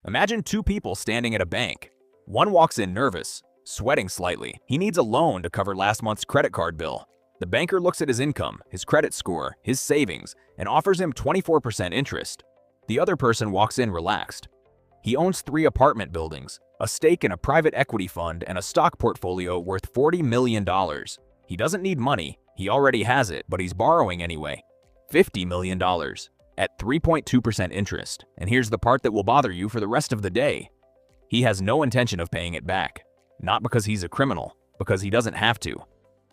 Imagine two people standing at a bank. One walks in nervous, sweating slightly. He needs a loan to cover last month's credit card bill. The banker looks at his income, his credit score, his savings, and offers him 24% interest. The other person walks in relaxed. He owns 3 apartment buildings, a stake in a private equity fund, and a stock portfolio worth $40 million. He doesn't need money, he already has it, but he's borrowing anyway. $50 million at 3.2% interest. And here's the part that will bother you for the rest of the day. He has no intention of paying it back. Not because he's a criminal, because he doesn't have to.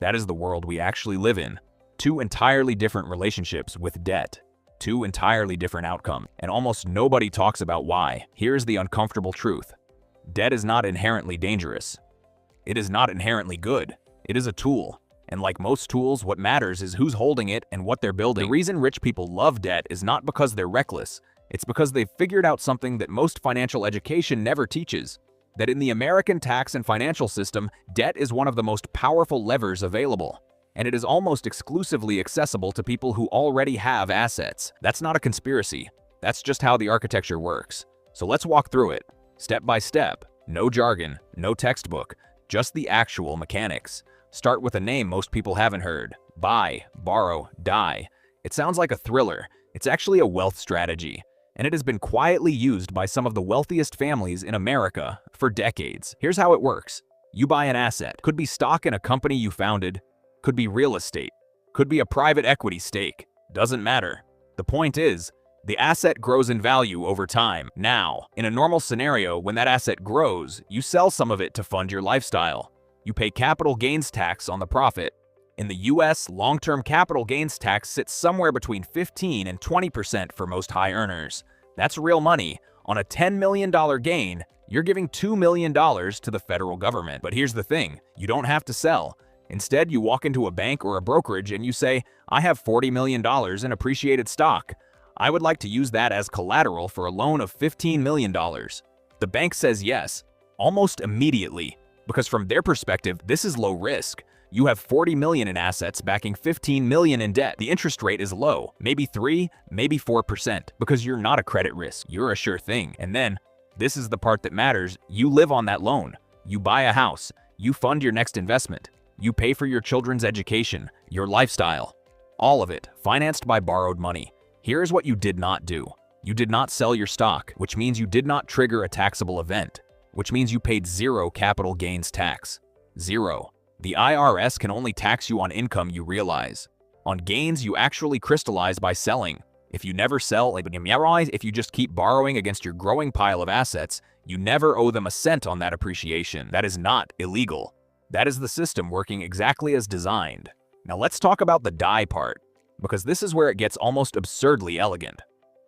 That is the world we actually live in. 2 entirely different relationships with debt. 2 entirely different outcomes, and almost nobody talks about why. Here's the uncomfortable truth. Debt is not inherently dangerous. It is not inherently good. It is a tool. And like most tools, what matters is who's holding it and what they're building. The reason rich people love debt is not because they're reckless. It's because they've figured out something that most financial education never teaches. That in the American tax and financial system, debt is one of the most powerful levers available. And it is almost exclusively accessible to people who already have assets. That's not a conspiracy. That's just how the architecture works. So let's walk through it, step by step. No jargon, no textbook, just the actual mechanics. Start with a name most people haven't heard. Buy, borrow, die. It sounds like a thriller. It's actually a wealth strategy. And it has been quietly used by some of the wealthiest families in America for decades. Here's how it works. You buy an asset. Could be stock in a company you founded. Could be real estate. Could be a private equity stake. Doesn't matter. The point is, the asset grows in value over time. Now, in a normal scenario, when that asset grows, you sell some of it to fund your lifestyle. You pay capital gains tax on the profit. In the US, long-term capital gains tax sits somewhere between 15 and 20% for most high earners. That's real money. On a $10 million gain, you're giving $2 million to the federal government. But here's the thing, you don't have to sell. Instead, you walk into a bank or a brokerage and you say, I have $40 million in appreciated stock. I would like to use that as collateral for a loan of $15 million. The bank says yes, almost immediately. Because from their perspective, this is low risk. You have $40 million in assets backing $15 million in debt. The interest rate is low, maybe 3, maybe 4%, because you're not a credit risk, you're a sure thing. And then, this is the part that matters, you live on that loan. You buy a house, you fund your next investment, you pay for your children's education, your lifestyle. All of it, financed by borrowed money. Here's what you did not do. You did not sell your stock, which means you did not trigger a taxable event. Which means you paid 0 capital gains tax. 0. The IRS can only tax you on income you realize. On gains you actually crystallize by selling. If you never sell, if you just keep borrowing against your growing pile of assets, you never owe them a cent on that appreciation. That is not illegal. That is the system working exactly as designed. Now let's talk about the die part, because this is where it gets almost absurdly elegant.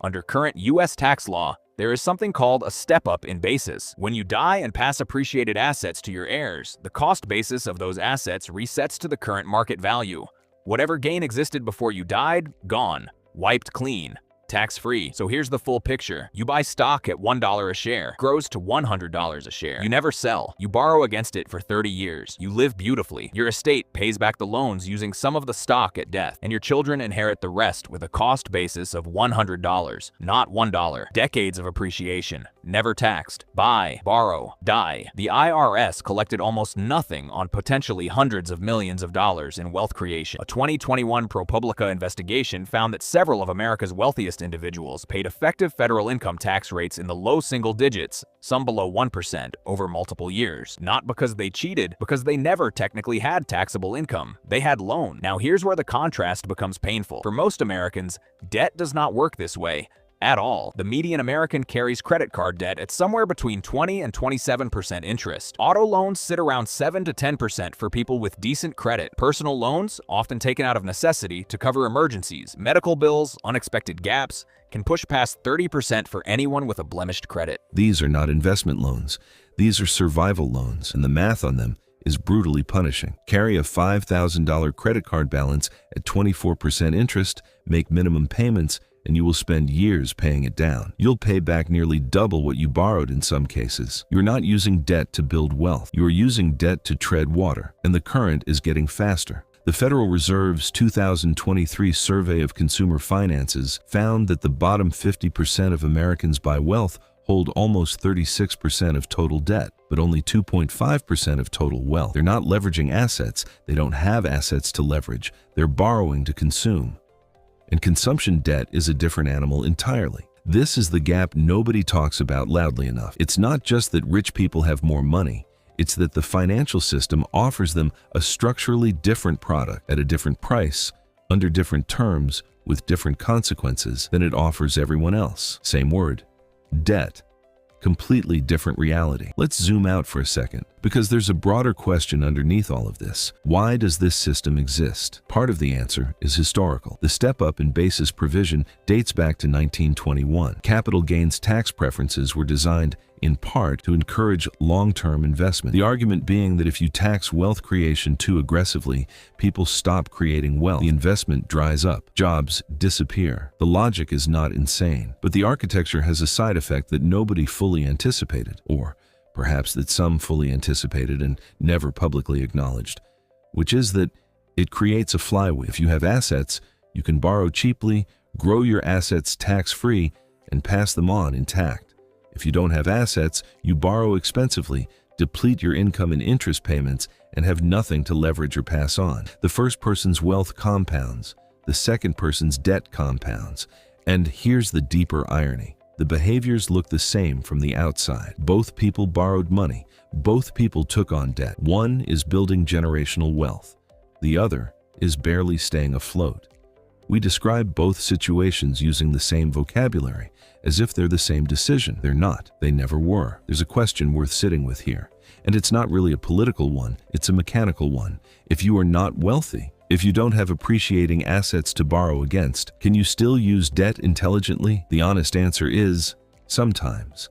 Under current US tax law, there is something called a step-up in basis. When you die and pass appreciated assets to your heirs, the cost basis of those assets resets to the current market value. Whatever gain existed before you died, gone, wiped clean, tax-free. So here's the full picture. You buy stock at $1 a share, grows to $100 a share. You never sell. You borrow against it for 30 years. You live beautifully. Your estate pays back the loans using some of the stock at death, and your children inherit the rest with a cost basis of $100, not $1. Decades of appreciation, never taxed. Buy, borrow, die. The IRS collected almost nothing on potentially hundreds of millions of dollars in wealth creation. A 2021 ProPublica investigation found that several of America's wealthiest individuals paid effective federal income tax rates in the low single digits, some below 1%, over multiple years. Not because they cheated, because they never technically had taxable income. They had loan. Now here's where the contrast becomes painful. For most Americans, debt does not work this way at all. The median American carries credit card debt at somewhere between 20 and 27% interest. Auto loans sit around 7 to 10% for people with decent credit. Personal loans, often taken out of necessity to cover emergencies, medical bills, unexpected gaps, can push past 30% for anyone with a blemished credit. These are not investment loans. These are survival loans, and the math on them is brutally punishing. Carry a $5,000 credit card balance at 24% interest, make minimum payments, and you will spend years paying it down. You'll pay back nearly double what you borrowed in some cases. You're not using debt to build wealth. You are using debt to tread water, and the current is getting faster. The Federal Reserve's 2023 survey of consumer finances found that the bottom 50% of Americans by wealth hold almost 36% of total debt, but only 2.5% of total wealth. They're not leveraging assets. They don't have assets to leverage. They're borrowing to consume. And consumption debt is a different animal entirely. This is the gap nobody talks about loudly enough. It's not just that rich people have more money. It's that the financial system offers them a structurally different product at a different price, under different terms, with different consequences than it offers everyone else. Same word, debt. Completely different reality. Let's zoom out for a second, because there's a broader question underneath all of this. Why does this system exist? Part of the answer is historical. The step-up in basis provision dates back to 1921. Capital gains tax preferences were designed in part to encourage long-term investment. The argument being that if you tax wealth creation too aggressively, people stop creating wealth. The investment dries up. Jobs disappear. The logic is not insane, but the architecture has a side effect that nobody fully anticipated, or perhaps that some fully anticipated and never publicly acknowledged, which is that it creates a flywheel. If you have assets, you can borrow cheaply, grow your assets tax-free, and pass them on intact. If you don't have assets, you borrow expensively, deplete your income in interest payments, and have nothing to leverage or pass on. The first person's wealth compounds, the second person's debt compounds. And here's the deeper irony. The behaviors look the same from the outside. Both people borrowed money. Both people took on debt. One is building generational wealth. The other is barely staying afloat. We describe both situations using the same vocabulary, as if they're the same decision. They're not. They never were. There's a question worth sitting with here. And it's not really a political one, it's a mechanical one. If you are not wealthy, if you don't have appreciating assets to borrow against, can you still use debt intelligently? The honest answer is, sometimes.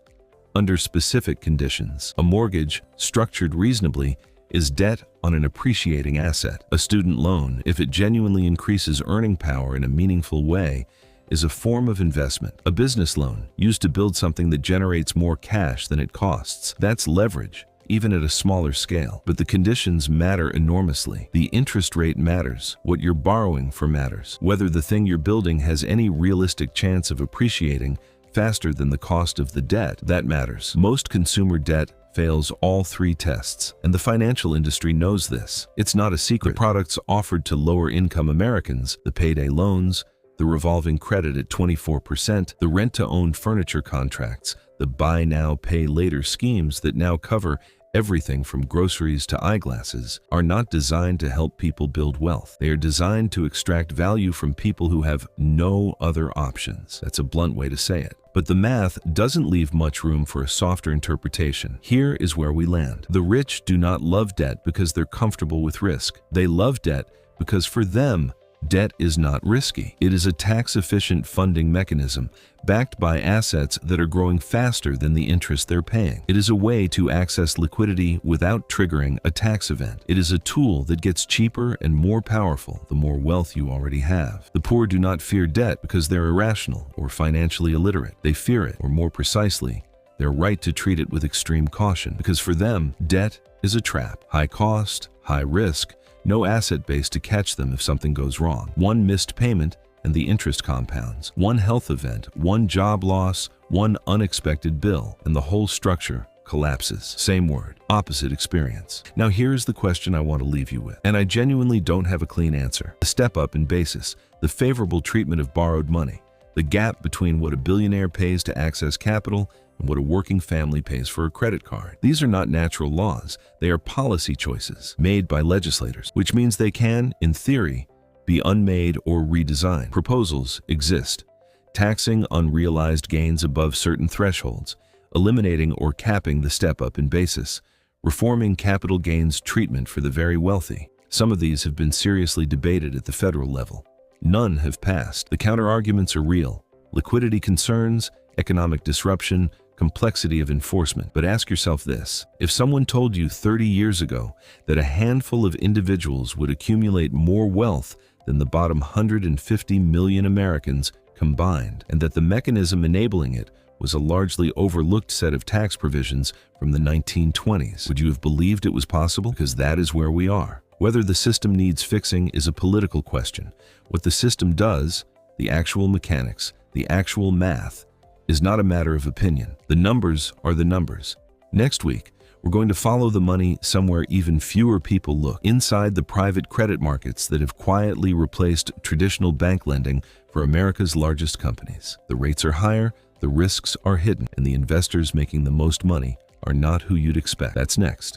Under specific conditions. A mortgage, structured reasonably, is debt on an appreciating asset. A student loan, if it genuinely increases earning power in a meaningful way, is a form of investment. A business loan, used to build something that generates more cash than it costs, that's leverage, even at a smaller scale. But the conditions matter enormously. The interest rate matters. What you're borrowing for matters. Whether the thing you're building has any realistic chance of appreciating faster than the cost of the debt, that matters. Most consumer debt fails all three tests, and the financial industry knows this. It's not a secret. The products offered to lower-income Americans, the payday loans, the revolving credit at 24%, the rent-to-own furniture contracts, the buy now, pay later schemes that now cover everything from groceries to eyeglasses, are not designed to help people build wealth. They are designed to extract value from people who have no other options. That's a blunt way to say it. But the math doesn't leave much room for a softer interpretation. Here is where we land. The rich do not love debt because they're comfortable with risk. They love debt because for them, debt is not risky. It is a tax-efficient funding mechanism backed by assets that are growing faster than the interest they're paying. It is a way to access liquidity without triggering a tax event. It is a tool that gets cheaper and more powerful the more wealth you already have. The poor do not fear debt because they're irrational or financially illiterate. They fear it, or more precisely, they're right to treat it with extreme caution, because for them, debt is a trap. High cost, high risk, no asset base to catch them if something goes wrong. One missed payment and the interest compounds. One health event, one job loss, one unexpected bill, and the whole structure collapses. Same word, opposite experience. Now here's the question I want to leave you with, and I genuinely don't have a clean answer. The step up in basis, the favorable treatment of borrowed money, the gap between what a billionaire pays to access capital and what a working family pays for a credit card. These are not natural laws. They are policy choices made by legislators, which means they can, in theory, be unmade or redesigned. Proposals exist. Taxing unrealized gains above certain thresholds, eliminating or capping the step-up in basis, reforming capital gains treatment for the very wealthy. Some of these have been seriously debated at the federal level. None have passed. The counterarguments are real. Liquidity concerns, economic disruption, complexity of enforcement. But ask yourself this: if someone told you 30 years ago that a handful of individuals would accumulate more wealth than the bottom 150 million Americans combined, and that the mechanism enabling it was a largely overlooked set of tax provisions from the 1920s, would you have believed it was possible? Because that is where we are. Whether the system needs fixing is a political question. What the system does, the actual mechanics, the actual math, is not a matter of opinion. The numbers are the numbers. Next week, we're going to follow the money somewhere even fewer people look, inside the private credit markets that have quietly replaced traditional bank lending for America's largest companies. The rates are higher, the risks are hidden, and the investors making the most money are not who you'd expect. That's next.